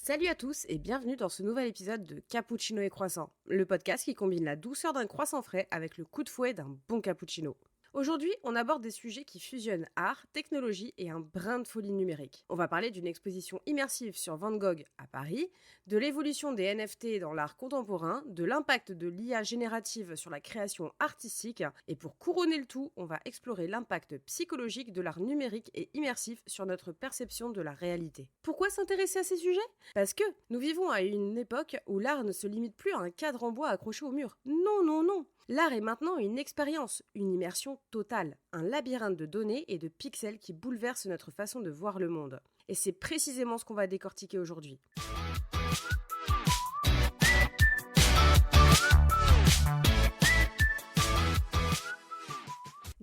Salut à tous et bienvenue dans ce nouvel épisode de Cappuccino et Croissant, le podcast qui combine la douceur d'un croissant frais avec le coup de fouet d'un bon cappuccino. Aujourd'hui, on aborde des sujets qui fusionnent art, technologie et un brin de folie numérique. On va parler d'une exposition immersive sur Van Gogh à Paris, de l'évolution des NFT dans l'art contemporain, de l'impact de l'IA générative sur la création artistique, et pour couronner le tout, on va explorer l'impact psychologique de l'art numérique et immersif sur notre perception de la réalité. Pourquoi s'intéresser à ces sujets ? Parce que nous vivons à une époque où l'art ne se limite plus à un cadre en bois accroché au mur. Non. L'art est maintenant une expérience, une immersion totale, un labyrinthe de données et de pixels qui bouleverse notre façon de voir le monde. Et c'est précisément ce qu'on va décortiquer aujourd'hui.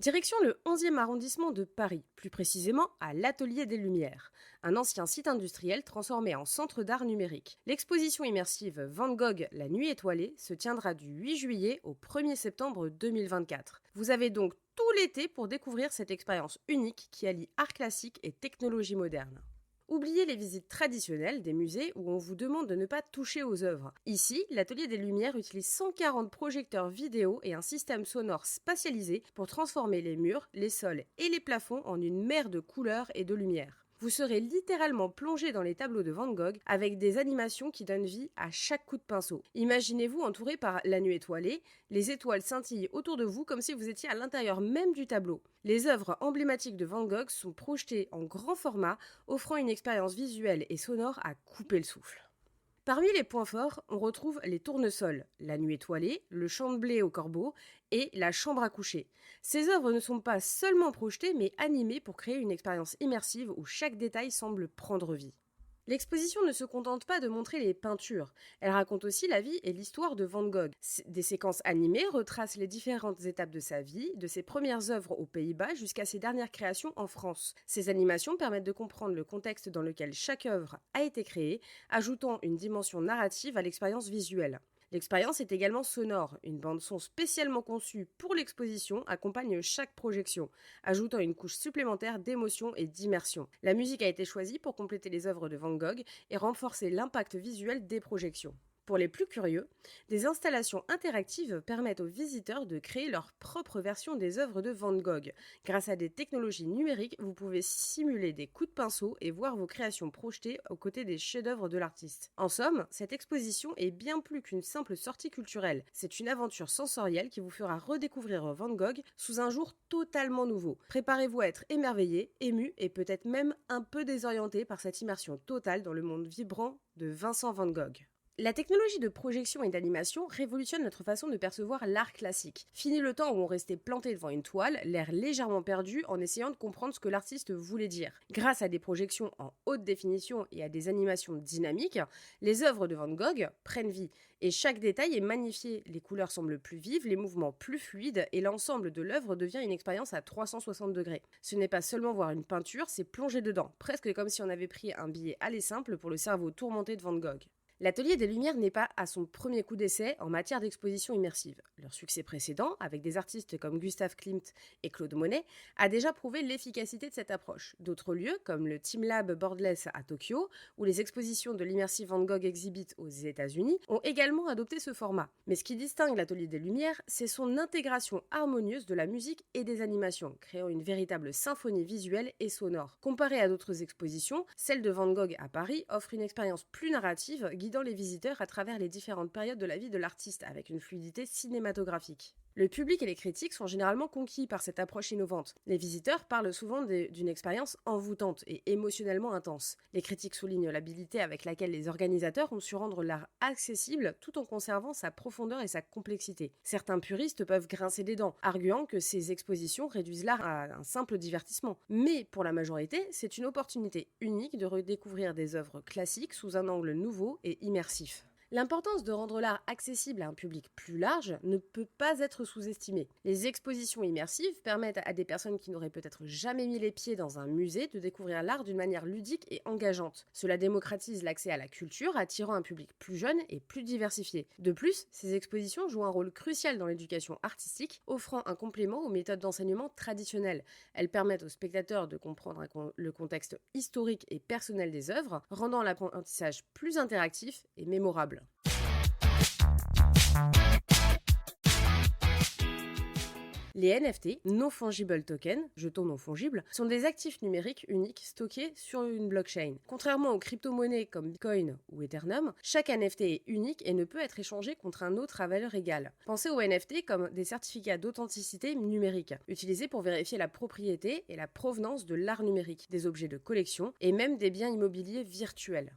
Direction le 11e arrondissement de Paris, plus précisément à l'Atelier des Lumières, un ancien site industriel transformé en centre d'art numérique. L'exposition immersive Van Gogh, la nuit étoilée, se tiendra du 8 juillet au 1er septembre 2024. Vous avez donc tout l'été pour découvrir cette expérience unique qui allie art classique et technologie moderne. Oubliez les visites traditionnelles des musées où on vous demande de ne pas toucher aux œuvres. Ici, l'Atelier des Lumières utilise 140 projecteurs vidéo et un système sonore spatialisé pour transformer les murs, les sols et les plafonds en une mer de couleurs et de lumière. Vous serez littéralement plongé dans les tableaux de Van Gogh avec des animations qui donnent vie à chaque coup de pinceau. Imaginez-vous entouré par la nuit étoilée, les étoiles scintillent autour de vous comme si vous étiez à l'intérieur même du tableau. Les œuvres emblématiques de Van Gogh sont projetées en grand format, offrant une expérience visuelle et sonore à couper le souffle. Parmi les points forts, on retrouve les tournesols, la nuit étoilée, le champ de blé au corbeau et la chambre à coucher. Ces œuvres ne sont pas seulement projetées mais animées pour créer une expérience immersive où chaque détail semble prendre vie. L'exposition ne se contente pas de montrer les peintures, elle raconte aussi la vie et l'histoire de Van Gogh. Des séquences animées retracent les différentes étapes de sa vie, de ses premières œuvres aux Pays-Bas jusqu'à ses dernières créations en France. Ces animations permettent de comprendre le contexte dans lequel chaque œuvre a été créée, ajoutant une dimension narrative à l'expérience visuelle. L'expérience est également sonore. Une bande-son spécialement conçue pour l'exposition accompagne chaque projection, ajoutant une couche supplémentaire d'émotion et d'immersion. La musique a été choisie pour compléter les œuvres de Van Gogh et renforcer l'impact visuel des projections. Pour les plus curieux, des installations interactives permettent aux visiteurs de créer leur propre version des œuvres de Van Gogh. Grâce à des technologies numériques, vous pouvez simuler des coups de pinceau et voir vos créations projetées aux côtés des chefs-d'œuvre de l'artiste. En somme, cette exposition est bien plus qu'une simple sortie culturelle. C'est une aventure sensorielle qui vous fera redécouvrir Van Gogh sous un jour totalement nouveau. Préparez-vous à être émerveillé, ému et peut-être même un peu désorienté par cette immersion totale dans le monde vibrant de Vincent Van Gogh. La technologie de projection et d'animation révolutionne notre façon de percevoir l'art classique. Fini le temps où on restait planté devant une toile, l'air légèrement perdu en essayant de comprendre ce que l'artiste voulait dire. Grâce à des projections en haute définition et à des animations dynamiques, les œuvres de Van Gogh prennent vie et chaque détail est magnifié. Les couleurs semblent plus vives, les mouvements plus fluides et l'ensemble de l'œuvre devient une expérience à 360 degrés. Ce n'est pas seulement voir une peinture, c'est plonger dedans, presque comme si on avait pris un billet aller simple pour le cerveau tourmenté de Van Gogh. L'Atelier des Lumières n'est pas à son premier coup d'essai en matière d'exposition immersive. Leur succès précédent, avec des artistes comme Gustav Klimt et Claude Monet, a déjà prouvé l'efficacité de cette approche. D'autres lieux, comme le TeamLab Borderless à Tokyo, ou les expositions de l'Immersive Van Gogh Exhibit aux États-Unis, ont également adopté ce format. Mais ce qui distingue l'Atelier des Lumières, c'est son intégration harmonieuse de la musique et des animations, créant une véritable symphonie visuelle et sonore. Comparée à d'autres expositions, celle de Van Gogh à Paris offre une expérience plus narrative, guidant les visiteurs à travers les différentes périodes de la vie de l'artiste avec une fluidité cinématographique. Le public et les critiques sont généralement conquis par cette approche innovante. Les visiteurs parlent souvent d'une expérience envoûtante et émotionnellement intense. Les critiques soulignent l'habilité avec laquelle les organisateurs ont su rendre l'art accessible tout en conservant sa profondeur et sa complexité. Certains puristes peuvent grincer des dents, arguant que ces expositions réduisent l'art à un simple divertissement. Mais pour la majorité, c'est une opportunité unique de redécouvrir des œuvres classiques sous un angle nouveau et immersif. L'importance de rendre l'art accessible à un public plus large ne peut pas être sous-estimée. Les expositions immersives permettent à des personnes qui n'auraient peut-être jamais mis les pieds dans un musée de découvrir l'art d'une manière ludique et engageante. Cela démocratise l'accès à la culture, attirant un public plus jeune et plus diversifié. De plus, ces expositions jouent un rôle crucial dans l'éducation artistique, offrant un complément aux méthodes d'enseignement traditionnelles. Elles permettent aux spectateurs de comprendre le contexte historique et personnel des œuvres, rendant l'apprentissage plus interactif et mémorable. Les NFT, non-fungible tokens, jetons non fongibles, sont des actifs numériques uniques stockés sur une blockchain. Contrairement aux crypto-monnaies comme Bitcoin ou Ethereum, chaque NFT est unique et ne peut être échangé contre un autre à valeur égale. Pensez aux NFT comme des certificats d'authenticité numérique, utilisés pour vérifier la propriété et la provenance de l'art numérique, des objets de collection et même des biens immobiliers virtuels.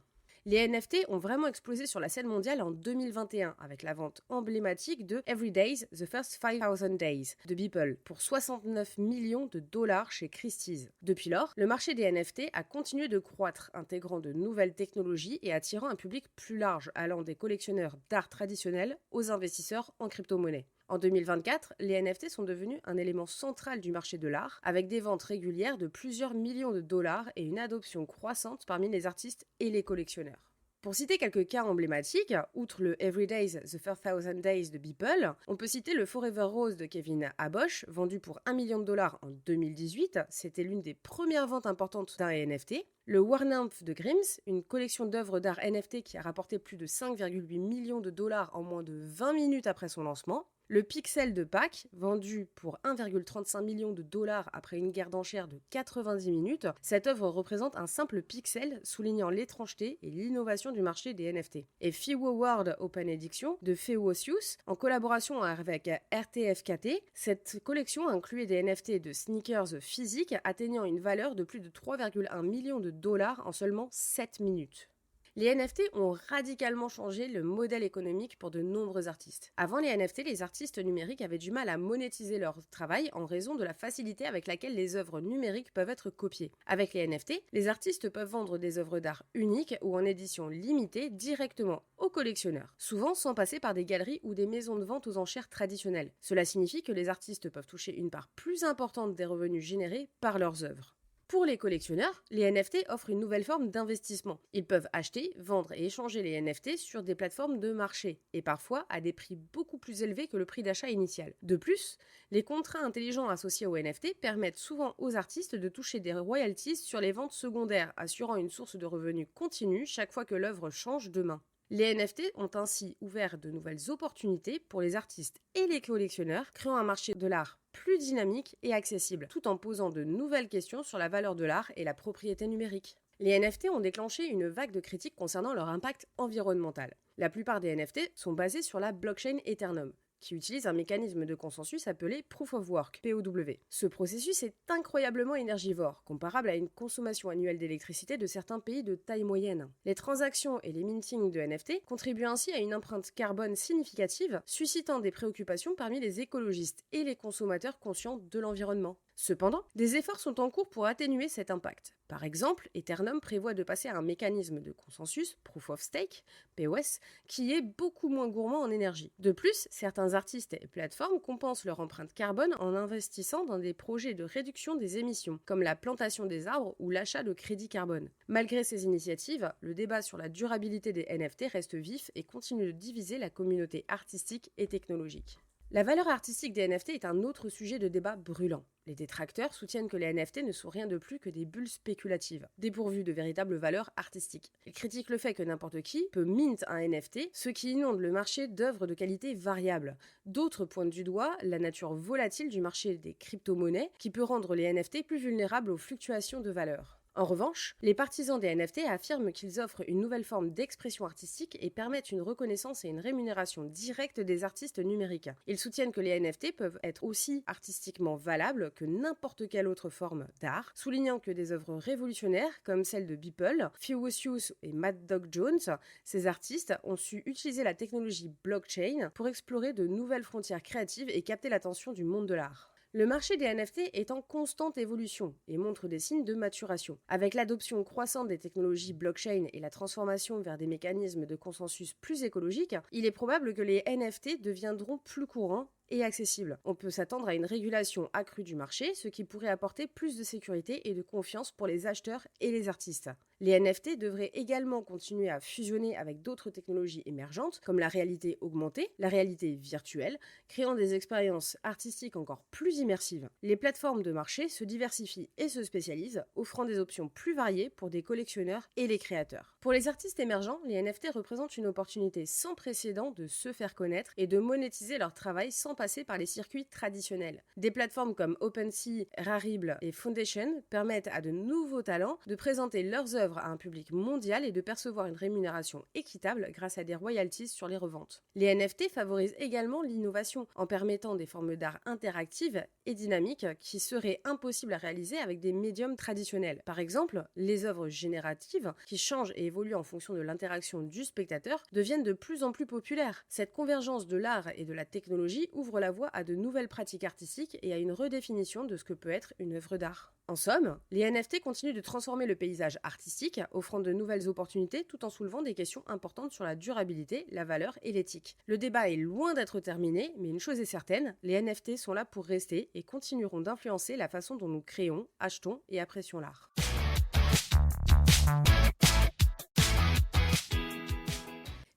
Les NFT ont vraiment explosé sur la scène mondiale en 2021 avec la vente emblématique de Every Days, The First 5000 Days de Beeple pour 69 millions de dollars chez Christie's. Depuis lors, le marché des NFT a continué de croître, intégrant de nouvelles technologies et attirant un public plus large, allant des collectionneurs d'art traditionnels aux investisseurs en crypto-monnaie. En 2024, les NFT sont devenus un élément central du marché de l'art, avec des ventes régulières de plusieurs millions de dollars et une adoption croissante parmi les artistes et les collectionneurs. Pour citer quelques cas emblématiques, outre le Every Days, The First 1000 Days de Beeple, on peut citer le Forever Rose de Kevin Abosch, vendu pour 1 million de dollars en 2018, c'était l'une des premières ventes importantes d'un NFT. Le Warnymph de Grims, une collection d'œuvres d'art NFT qui a rapporté plus de 5,8 millions de dollars en moins de 20 minutes après son lancement. Le Pixel de Pâques, vendu pour 1,35 million de dollars après une guerre d'enchères de 90 minutes, cette œuvre représente un simple pixel soulignant l'étrangeté et l'innovation du marché des NFT. Et FIWO World Open Edition de Feewosius, en collaboration avec RTFKT, cette collection incluait des NFT de sneakers physiques atteignant une valeur de plus de 3,1 millions de dollars en seulement 7 minutes. Les NFT ont radicalement changé le modèle économique pour de nombreux artistes. Avant les NFT, les artistes numériques avaient du mal à monétiser leur travail en raison de la facilité avec laquelle les œuvres numériques peuvent être copiées. Avec les NFT, les artistes peuvent vendre des œuvres d'art uniques ou en édition limitée directement aux collectionneurs, souvent sans passer par des galeries ou des maisons de vente aux enchères traditionnelles. Cela signifie que les artistes peuvent toucher une part plus importante des revenus générés par leurs œuvres. Pour les collectionneurs, les NFT offrent une nouvelle forme d'investissement. Ils peuvent acheter, vendre et échanger les NFT sur des plateformes de marché, et parfois à des prix beaucoup plus élevés que le prix d'achat initial. De plus, les contrats intelligents associés aux NFT permettent souvent aux artistes de toucher des royalties sur les ventes secondaires, assurant une source de revenus continue chaque fois que l'œuvre change de main. Les NFT ont ainsi ouvert de nouvelles opportunités pour les artistes et les collectionneurs, créant un marché de l'art plus dynamique et accessible, tout en posant de nouvelles questions sur la valeur de l'art et la propriété numérique. Les NFT ont déclenché une vague de critiques concernant leur impact environnemental. La plupart des NFT sont basés sur la blockchain Ethereum, qui utilise un mécanisme de consensus appelé Proof of Work, POW. Ce processus est incroyablement énergivore, comparable à une consommation annuelle d'électricité de certains pays de taille moyenne. Les transactions et les mintings de NFT contribuent ainsi à une empreinte carbone significative, suscitant des préoccupations parmi les écologistes et les consommateurs conscients de l'environnement. Cependant, des efforts sont en cours pour atténuer cet impact. Par exemple, Ethereum prévoit de passer à un mécanisme de consensus, Proof of Stake, POS, qui est beaucoup moins gourmand en énergie. De plus, certains artistes et plateformes compensent leur empreinte carbone en investissant dans des projets de réduction des émissions, comme la plantation des arbres ou l'achat de crédits carbone. Malgré ces initiatives, le débat sur la durabilité des NFT reste vif et continue de diviser la communauté artistique et technologique. La valeur artistique des NFT est un autre sujet de débat brûlant. Les détracteurs soutiennent que les NFT ne sont rien de plus que des bulles spéculatives, dépourvues de véritable valeur artistique. Ils critiquent le fait que n'importe qui peut mint un NFT, ce qui inonde le marché d'œuvres de qualité variable. D'autres pointent du doigt la nature volatile du marché des crypto-monnaies, qui peut rendre les NFT plus vulnérables aux fluctuations de valeur. En revanche, les partisans des NFT affirment qu'ils offrent une nouvelle forme d'expression artistique et permettent une reconnaissance et une rémunération directe des artistes numériques. Ils soutiennent que les NFT peuvent être aussi artistiquement valables que n'importe quelle autre forme d'art, soulignant que des œuvres révolutionnaires comme celle de Beeple, Feewosius et Mad Dog Jones, ces artistes ont su utiliser la technologie blockchain pour explorer de nouvelles frontières créatives et capter l'attention du monde de l'art. Le marché des NFT est en constante évolution et montre des signes de maturation. Avec l'adoption croissante des technologies blockchain et la transformation vers des mécanismes de consensus plus écologiques, il est probable que les NFT deviendront plus courants et accessibles. On peut s'attendre à une régulation accrue du marché, ce qui pourrait apporter plus de sécurité et de confiance pour les acheteurs et les artistes. Les NFT devraient également continuer à fusionner avec d'autres technologies émergentes, comme la réalité augmentée, la réalité virtuelle, créant des expériences artistiques encore plus immersives. Les plateformes de marché se diversifient et se spécialisent, offrant des options plus variées pour des collectionneurs et les créateurs. Pour les artistes émergents, les NFT représentent une opportunité sans précédent de se faire connaître et de monétiser leur travail sans passer par les circuits traditionnels. Des plateformes comme OpenSea, Rarible et Foundation permettent à de nouveaux talents de présenter leurs œuvres à un public mondial et de percevoir une rémunération équitable grâce à des royalties sur les reventes. Les NFT favorisent également l'innovation en permettant des formes d'art interactives et dynamiques qui seraient impossibles à réaliser avec des médiums traditionnels. Par exemple, les œuvres génératives, qui changent et évoluent en fonction de l'interaction du spectateur, deviennent de plus en plus populaires. Cette convergence de l'art et de la technologie ouvre la voie à de nouvelles pratiques artistiques et à une redéfinition de ce que peut être une œuvre d'art. En somme, les NFT continuent de transformer le paysage artistique, offrant de nouvelles opportunités tout en soulevant des questions importantes sur la durabilité, la valeur et l'éthique. Le débat est loin d'être terminé, mais une chose est certaine, les NFT sont là pour rester et continueront d'influencer la façon dont nous créons, achetons et apprécions l'art.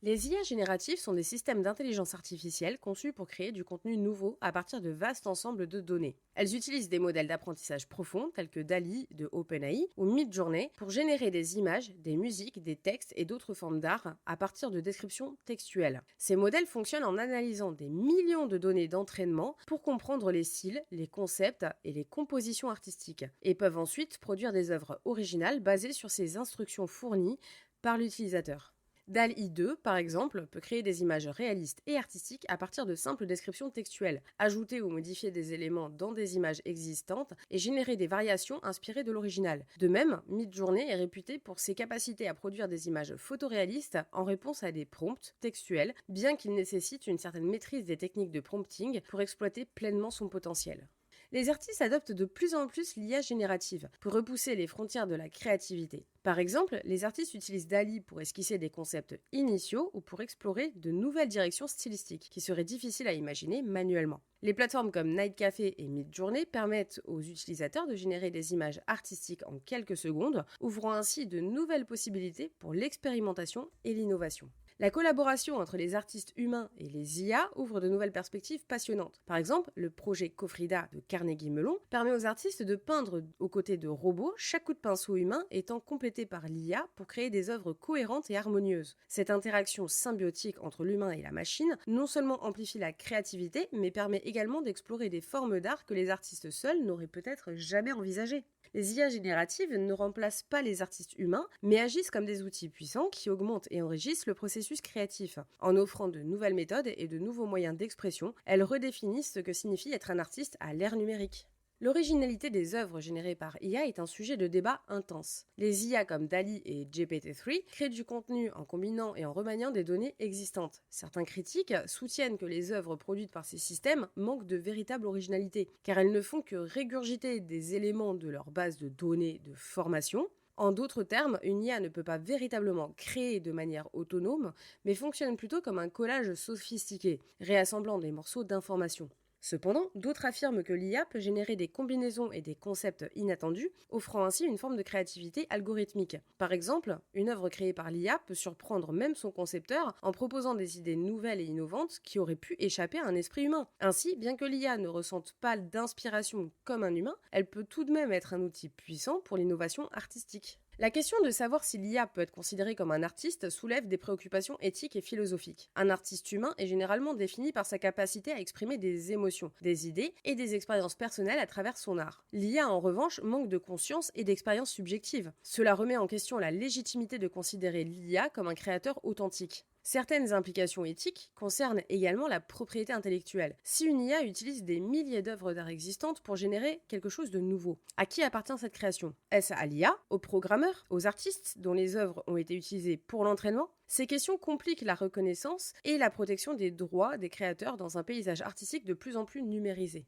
Les IA génératives sont des systèmes d'intelligence artificielle conçus pour créer du contenu nouveau à partir de vastes ensembles de données. Elles utilisent des modèles d'apprentissage profond tels que DALL-E de OpenAI ou Midjourney pour générer des images, des musiques, des textes et d'autres formes d'art à partir de descriptions textuelles. Ces modèles fonctionnent en analysant des millions de données d'entraînement pour comprendre les styles, les concepts et les compositions artistiques et peuvent ensuite produire des œuvres originales basées sur ces instructions fournies par l'utilisateur. DALL-E 2, par exemple, peut créer des images réalistes et artistiques à partir de simples descriptions textuelles, ajouter ou modifier des éléments dans des images existantes et générer des variations inspirées de l'original. De même, Midjourney est réputé pour ses capacités à produire des images photoréalistes en réponse à des prompts textuels, bien qu'il nécessite une certaine maîtrise des techniques de prompting pour exploiter pleinement son potentiel. Les artistes adoptent de plus en plus l'IA générative pour repousser les frontières de la créativité. Par exemple, les artistes utilisent DALL-E pour esquisser des concepts initiaux ou pour explorer de nouvelles directions stylistiques qui seraient difficiles à imaginer manuellement. Les plateformes comme Night Café et Midjourney permettent aux utilisateurs de générer des images artistiques en quelques secondes, ouvrant ainsi de nouvelles possibilités pour l'expérimentation et l'innovation. La collaboration entre les artistes humains et les IA ouvre de nouvelles perspectives passionnantes. Par exemple, le projet Cofrida de Carnegie Mellon permet aux artistes de peindre aux côtés de robots, chaque coup de pinceau humain étant complété par l'IA pour créer des œuvres cohérentes et harmonieuses. Cette interaction symbiotique entre l'humain et la machine non seulement amplifie la créativité, mais permet également d'explorer des formes d'art que les artistes seuls n'auraient peut-être jamais envisagées. Les IA génératives ne remplacent pas les artistes humains, mais agissent comme des outils puissants qui augmentent et enrichissent le processus créatif. En offrant de nouvelles méthodes et de nouveaux moyens d'expression, elles redéfinissent ce que signifie être un artiste à l'ère numérique. L'originalité des œuvres générées par IA est un sujet de débat intense. Les IA comme DALL-E et GPT-3 créent du contenu en combinant et en remaniant des données existantes. Certains critiques soutiennent que les œuvres produites par ces systèmes manquent de véritable originalité, car elles ne font que régurgiter des éléments de leur base de données de formation. En d'autres termes, une IA ne peut pas véritablement créer de manière autonome, mais fonctionne plutôt comme un collage sophistiqué, réassemblant des morceaux d'informations. Cependant, d'autres affirment que l'IA peut générer des combinaisons et des concepts inattendus, offrant ainsi une forme de créativité algorithmique. Par exemple, une œuvre créée par l'IA peut surprendre même son concepteur en proposant des idées nouvelles et innovantes qui auraient pu échapper à un esprit humain. Ainsi, bien que l'IA ne ressente pas d'inspiration comme un humain, elle peut tout de même être un outil puissant pour l'innovation artistique. La question de savoir si l'IA peut être considérée comme un artiste soulève des préoccupations éthiques et philosophiques. Un artiste humain est généralement défini par sa capacité à exprimer des émotions, des idées et des expériences personnelles à travers son art. L'IA, en revanche, manque de conscience et d'expérience subjective. Cela remet en question la légitimité de considérer l'IA comme un créateur authentique. Certaines implications éthiques concernent également la propriété intellectuelle. Si une IA utilise des milliers d'œuvres d'art existantes pour générer quelque chose de nouveau, à qui appartient cette création ? Est-ce à l'IA, aux programmeurs, aux artistes dont les œuvres ont été utilisées pour l'entraînement ? Ces questions compliquent la reconnaissance et la protection des droits des créateurs dans un paysage artistique de plus en plus numérisé.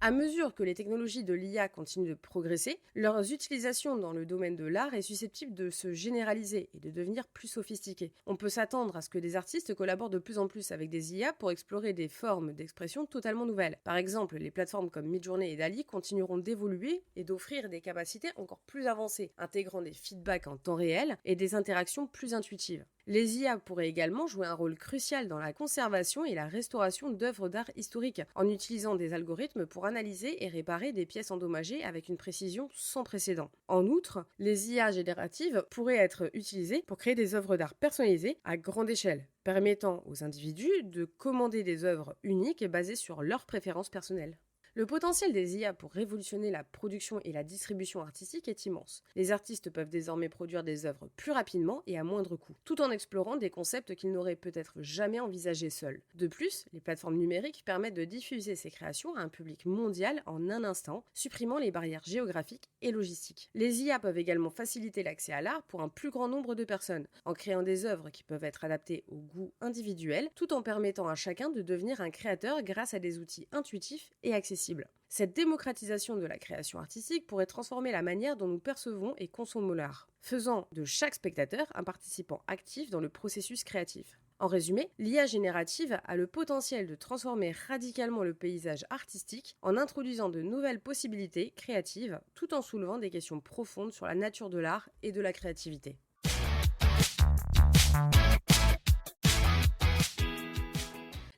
À mesure que les technologies de l'IA continuent de progresser, leurs utilisations dans le domaine de l'art est susceptible de se généraliser et de devenir plus sophistiquées. On peut s'attendre à ce que des artistes collaborent de plus en plus avec des IA pour explorer des formes d'expression totalement nouvelles. Par exemple, les plateformes comme Midjourney et DALL-E continueront d'évoluer et d'offrir des capacités encore plus avancées, intégrant des feedbacks en temps réel et des interactions plus intuitives. Les IA pourraient également jouer un rôle crucial dans la conservation et la restauration d'œuvres d'art historiques, en utilisant des algorithmes pour analyser et réparer des pièces endommagées avec une précision sans précédent. En outre, les IA génératives pourraient être utilisées pour créer des œuvres d'art personnalisées à grande échelle, permettant aux individus de commander des œuvres uniques et basées sur leurs préférences personnelles. Le potentiel des IA pour révolutionner la production et la distribution artistique est immense. Les artistes peuvent désormais produire des œuvres plus rapidement et à moindre coût, tout en explorant des concepts qu'ils n'auraient peut-être jamais envisagés seuls. De plus, les plateformes numériques permettent de diffuser ces créations à un public mondial en un instant, supprimant les barrières géographiques et logistiques. Les IA peuvent également faciliter l'accès à l'art pour un plus grand nombre de personnes, en créant des œuvres qui peuvent être adaptées aux goûts individuels, tout en permettant à chacun de devenir un créateur grâce à des outils intuitifs et accessibles. Cette démocratisation de la création artistique pourrait transformer la manière dont nous percevons et consommons l'art, faisant de chaque spectateur un participant actif dans le processus créatif. En résumé, l'IA générative a le potentiel de transformer radicalement le paysage artistique en introduisant de nouvelles possibilités créatives tout en soulevant des questions profondes sur la nature de l'art et de la créativité.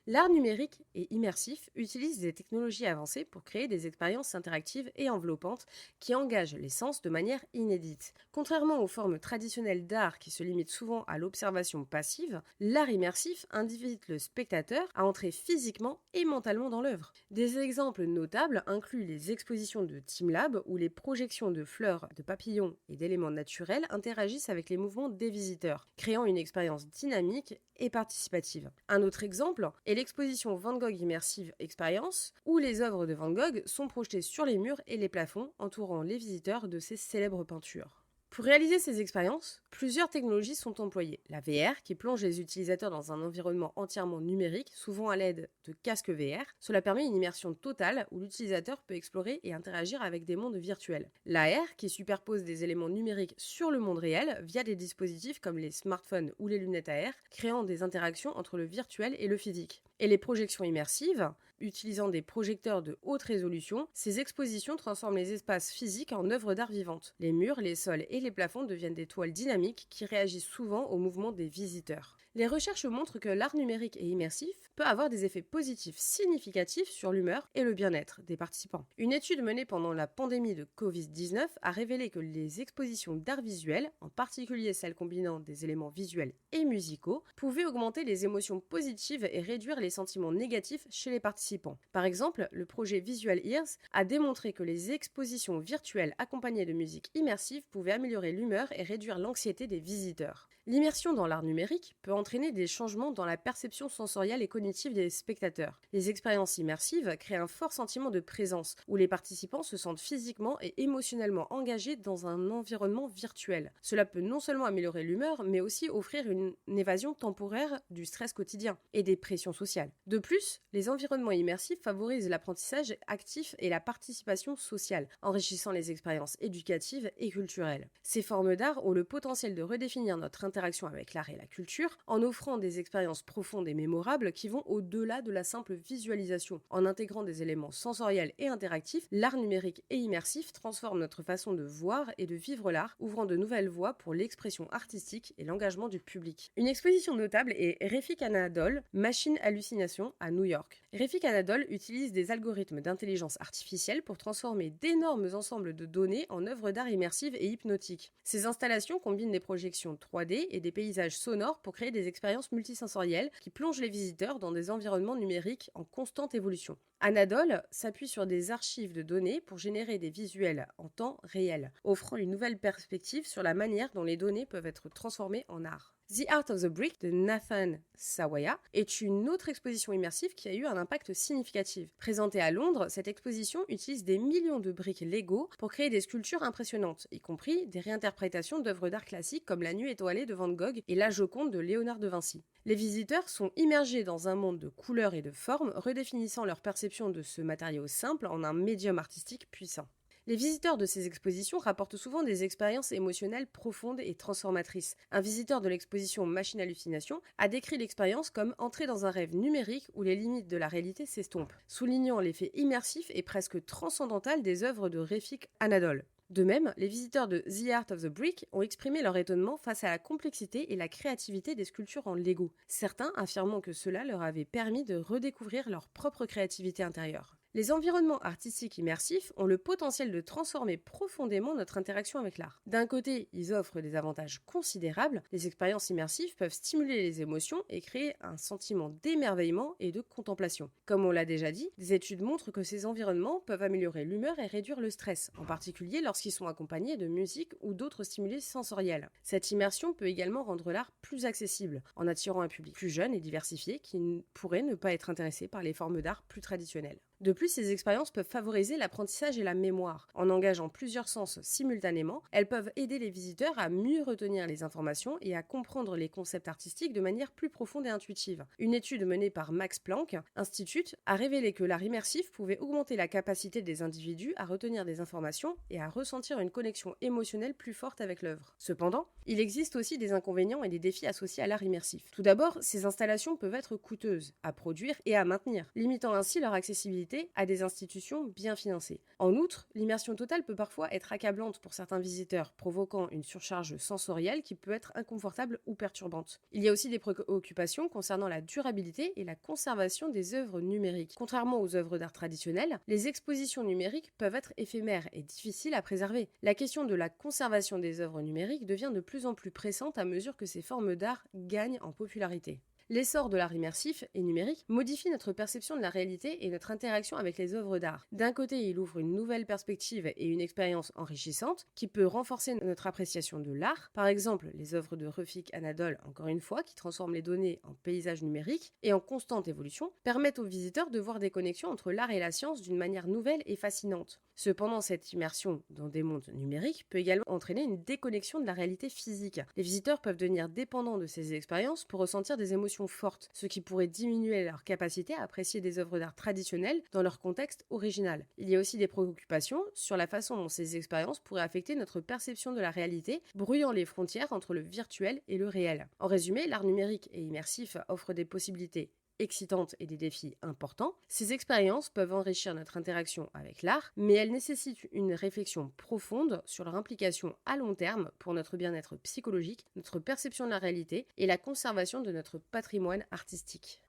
L'art numérique et immersif utilise des technologies avancées pour créer des expériences interactives et enveloppantes qui engagent les sens de manière inédite. Contrairement aux formes traditionnelles d'art qui se limitent souvent à l'observation passive, l'art immersif invite le spectateur à entrer physiquement et mentalement dans l'œuvre. Des exemples notables incluent les expositions de TeamLab où les projections de fleurs, de papillons et d'éléments naturels interagissent avec les mouvements des visiteurs, créant une expérience dynamique et participative. Un autre exemple est l'exposition Van Gogh Immersive Experience, où les œuvres de Van Gogh sont projetées sur les murs et les plafonds, entourant les visiteurs de ses célèbres peintures. Pour réaliser ces expériences, plusieurs technologies sont employées. La VR, qui plonge les utilisateurs dans un environnement entièrement numérique, souvent à l'aide de casques VR. Cela permet une immersion totale où l'utilisateur peut explorer et interagir avec des mondes virtuels. L'AR, qui superpose des éléments numériques sur le monde réel via des dispositifs comme les smartphones ou les lunettes AR, créant des interactions entre le virtuel et le physique. Et les projections immersives, utilisant des projecteurs de haute résolution, ces expositions transforment les espaces physiques en œuvres d'art vivantes. Les murs, les sols et les plafonds deviennent des toiles dynamiques qui réagissent souvent au mouvement des visiteurs. Les recherches montrent que l'art numérique et immersif peut avoir des effets positifs significatifs sur l'humeur et le bien-être des participants. Une étude menée pendant la pandémie de Covid-19 a révélé que les expositions d'art visuel, en particulier celles combinant des éléments visuels et musicaux, pouvaient augmenter les émotions positives et réduire les sentiments négatifs chez les participants. Par exemple, le projet Visual Ears a démontré que les expositions virtuelles accompagnées de musique immersive pouvaient améliorer l'humeur et réduire l'anxiété des visiteurs. L'immersion dans l'art numérique peut entraîner des changements dans la perception sensorielle et cognitive des spectateurs. Les expériences immersives créent un fort sentiment de présence, où les participants se sentent physiquement et émotionnellement engagés dans un environnement virtuel. Cela peut non seulement améliorer l'humeur, mais aussi offrir une évasion temporaire du stress quotidien et des pressions sociales. De plus, les environnements immersifs favorisent l'apprentissage actif et la participation sociale, enrichissant les expériences éducatives et culturelles. Ces formes d'art ont le potentiel de redéfinir notre interaction avec l'art et la culture, en offrant des expériences profondes et mémorables qui vont au-delà de la simple visualisation. En intégrant des éléments sensoriels et interactifs, l'art numérique et immersif transforme notre façon de voir et de vivre l'art, ouvrant de nouvelles voies pour l'expression artistique et l'engagement du public. Une exposition notable est Refik Anadol, Machine Hallucination à New York. Refik Anadol utilise des algorithmes d'intelligence artificielle pour transformer d'énormes ensembles de données en œuvres d'art immersives et hypnotiques. Ces installations combinent des projections 3D et des paysages sonores pour créer des expériences multisensorielles qui plongent les visiteurs dans des environnements numériques en constante évolution. Anadol s'appuie sur des archives de données pour générer des visuels en temps réel, offrant une nouvelle perspective sur la manière dont les données peuvent être transformées en art. The Art of the Brick de Nathan Sawaya est une autre exposition immersive qui a eu un impact significatif. Présentée à Londres, cette exposition utilise des millions de briques Lego pour créer des sculptures impressionnantes, y compris des réinterprétations d'œuvres d'art classiques comme La Nuit étoilée de Van Gogh et La Joconde de Léonard de Vinci. Les visiteurs sont immergés dans un monde de couleurs et de formes, redéfinissant leur perception de ce matériau simple en un médium artistique puissant. Les visiteurs de ces expositions rapportent souvent des expériences émotionnelles profondes et transformatrices. Un visiteur de l'exposition Machine Hallucination a décrit l'expérience comme entrer dans un rêve numérique où les limites de la réalité s'estompent, soulignant l'effet immersif et presque transcendantal des œuvres de Refik Anadol. De même, les visiteurs de The Art of the Brick ont exprimé leur étonnement face à la complexité et la créativité des sculptures en Lego, certains affirmant que cela leur avait permis de redécouvrir leur propre créativité intérieure. Les environnements artistiques immersifs ont le potentiel de transformer profondément notre interaction avec l'art. D'un côté, ils offrent des avantages considérables, les expériences immersives peuvent stimuler les émotions et créer un sentiment d'émerveillement et de contemplation. Comme on l'a déjà dit, des études montrent que ces environnements peuvent améliorer l'humeur et réduire le stress, en particulier lorsqu'ils sont accompagnés de musique ou d'autres stimuli sensoriels. Cette immersion peut également rendre l'art plus accessible, en attirant un public plus jeune et diversifié qui pourrait ne pas être intéressé par les formes d'art plus traditionnelles. De plus, ces expériences peuvent favoriser l'apprentissage et la mémoire. En engageant plusieurs sens simultanément, elles peuvent aider les visiteurs à mieux retenir les informations et à comprendre les concepts artistiques de manière plus profonde et intuitive. Une étude menée par Max Planck Institute a révélé que l'art immersif pouvait augmenter la capacité des individus à retenir des informations et à ressentir une connexion émotionnelle plus forte avec l'œuvre. Cependant, il existe aussi des inconvénients et des défis associés à l'art immersif. Tout d'abord, ces installations peuvent être coûteuses à produire et à maintenir, limitant ainsi leur accessibilité à des institutions bien financées. En outre, l'immersion totale peut parfois être accablante pour certains visiteurs, provoquant une surcharge sensorielle qui peut être inconfortable ou perturbante. Il y a aussi des préoccupations concernant la durabilité et la conservation des œuvres numériques. Contrairement aux œuvres d'art traditionnelles, les expositions numériques peuvent être éphémères et difficiles à préserver. La question de la conservation des œuvres numériques devient de plus en plus pressante à mesure que ces formes d'art gagnent en popularité. L'essor de l'art immersif et numérique modifie notre perception de la réalité et notre interaction avec les œuvres d'art. D'un côté, il ouvre une nouvelle perspective et une expérience enrichissante qui peut renforcer notre appréciation de l'art. Par exemple, les œuvres de Refik Anadol, encore une fois, qui transforment les données en paysages numériques et en constante évolution, permettent aux visiteurs de voir des connexions entre l'art et la science d'une manière nouvelle et fascinante. Cependant, cette immersion dans des mondes numériques peut également entraîner une déconnexion de la réalité physique. Les visiteurs peuvent devenir dépendants de ces expériences pour ressentir des émotions fortes, ce qui pourrait diminuer leur capacité à apprécier des œuvres d'art traditionnelles dans leur contexte original. Il y a aussi des préoccupations sur la façon dont ces expériences pourraient affecter notre perception de la réalité, brouillant les frontières entre le virtuel et le réel. En résumé, l'art numérique et immersif offre des possibilités excitantes et des défis importants. Ces expériences peuvent enrichir notre interaction avec l'art, mais elles nécessitent une réflexion profonde sur leur implication à long terme pour notre bien-être psychologique, notre perception de la réalité et la conservation de notre patrimoine artistique.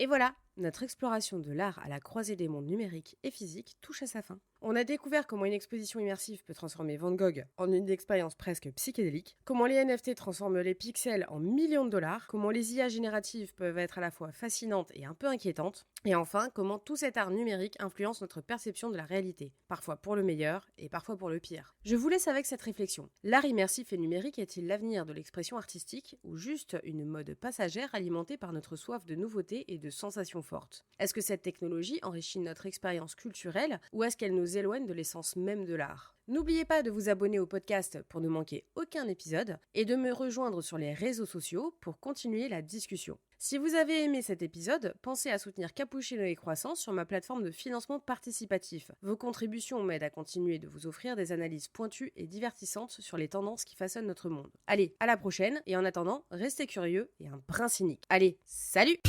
Et voilà, notre exploration de l'art à la croisée des mondes numériques et physiques touche à sa fin. On a découvert comment une exposition immersive peut transformer Van Gogh en une expérience presque psychédélique, comment les NFT transforment les pixels en millions de dollars, comment les IA génératives peuvent être à la fois fascinantes et un peu inquiétantes, et enfin, comment tout cet art numérique influence notre perception de la réalité, parfois pour le meilleur et parfois pour le pire. Je vous laisse avec cette réflexion. L'art immersif et numérique est-il l'avenir de l'expression artistique ou juste une mode passagère alimentée par notre soif de nouveautés et de sensations fortes ? Est-ce que cette technologie enrichit notre expérience culturelle ou est-ce qu'elle nous éloigne de l'essence même de l'art ? N'oubliez pas de vous abonner au podcast pour ne manquer aucun épisode et de me rejoindre sur les réseaux sociaux pour continuer la discussion. Si vous avez aimé cet épisode, pensez à soutenir Cappuccino et Croissant sur ma plateforme de financement participatif. Vos contributions m'aident à continuer de vous offrir des analyses pointues et divertissantes sur les tendances qui façonnent notre monde. Allez, à la prochaine et en attendant, restez curieux et un brin cynique. Allez, salut!